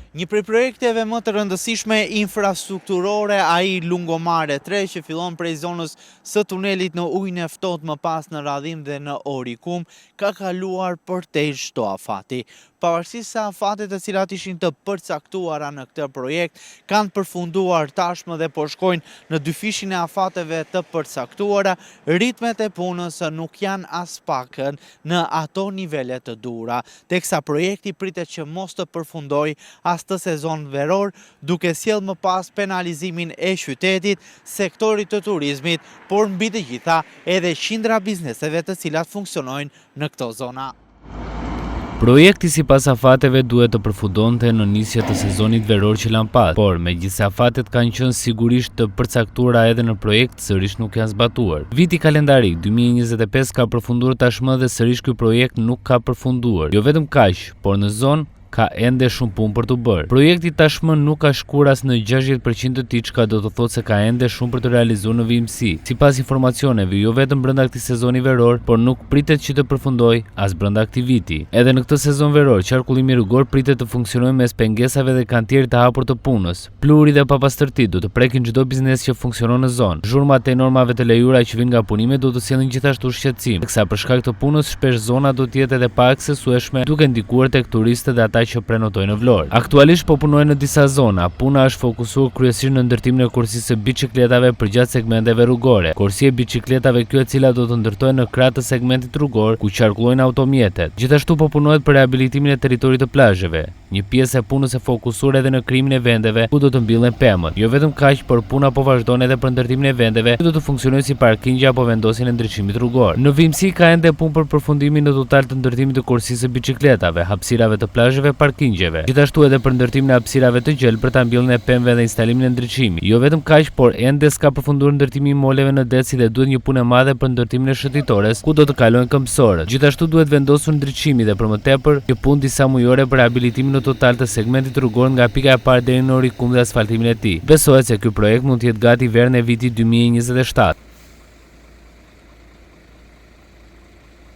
Një prej projekteve më të rëndësishme infrastrukturore ai Lungomare 3 që fillon prej zonës së tunelit në ujin e ftohtë më pas në Radhim dhe në Orikum ka kaluar përtej çdo afati. Pavarësisht se afatet të cilat ishin të përcaktuara në këtë projekt kanë përfunduar tashmë dhe po shkojnë në dyfishin e afateve të përcaktuara, ritmet e punës nuk janë as pakën në ato nivele të duhura, teksa projekti pritet që mos të përfundojë as të sezon veror, duke sjellë më pas penalizimin e qytetit, sektorit të turizmit, por mbi të gjitha edhe qindra bizneseve të cilat funksionojnë në këto zona. Projekti sipas afateve duhet të përfundonte në nisje të sezonit veror që lan pas, por megjithse afatet kanë qenë sigurisht të përcaktuara edhe në projekt, sërish nuk janë zbatuar. Viti kalendarik 2025 ka përfunduar tashmë dhe sërish ky projekt nuk ka përfunduar. Jo vetëm kaq, por në zonë ka ende shumë punë për të bërë. Projekti tashmë nuk ka shkuar as në 60% të tij, çka do të thotë se ka ende shumë për të realizuar në vijimsi. Sipas informacioneve, jo vetëm brenda këtij sezoni veror, por nuk pritet që të përfundojë as brenda këtij viti. Edhe në këtë sezon veror, qarkullimi rrugor pritet të funksionojë mes pengesave dhe kantierit të hapur të punës. Pluri dhe papastërtitë do të prekin çdo biznes që funksionon në zonë. Zhurmat e normave të lejuara që vijnë nga punimet do të sjellin gjithashtu shqetësim, teksa për shkak të punës shpesh zona do të jetë edhe pa aksesueshme, duke ndikuar tek turistët dhe ata që prenotojnë në Vlorë. Aktualisht po punojnë në disa zona. Puna është fokusuar kryesisht në ndërtimin e kursisë së biçikletave përgjatë segmenteve rrugore. Kursia e biçikletave kjo e cila do të ndërtohet në krah të segmentit rrugor ku qarkullojnë automjetet. Gjithashtu po punohet për rehabilitimin e territorit të plazheve. Një pjesë e punës e fokusuar edhe në krimin e vendeve ku do të mbillen pemët. Jo vetëm kaq, por puna po vazhdon edhe për ndërtimin e vendeve që do të funksionojnë si parkingje apo vendosjen e ndriçimit rrugor. Në vijimsi ka ende punë për përfundimin në total të ndërtimit të kursisë së biçikletave, hapësirave të plazheve, parkingjeve. Gjithashtu edhe për ndërtimin e hapësirave të gjel për ta mbyllën e pemëve dhe instalimin e ndriçimit. Jo vetëm kaq, por ende s'ka përfunduar ndërtimi i moleve në det, si dhe duhet një punë e madhe për ndërtimin e shëtitores ku do të kalojnë këmbësorët. Gjithashtu duhet vendosur ndriçimi dhe për më tepër një punë disa mujore për rehabilitimin në total të segmentit rrugor nga pika e parë deri në Orikum dhe asfaltimin e tij. Besohet se ky projekt mund të jetë gati verën e vitit 2027.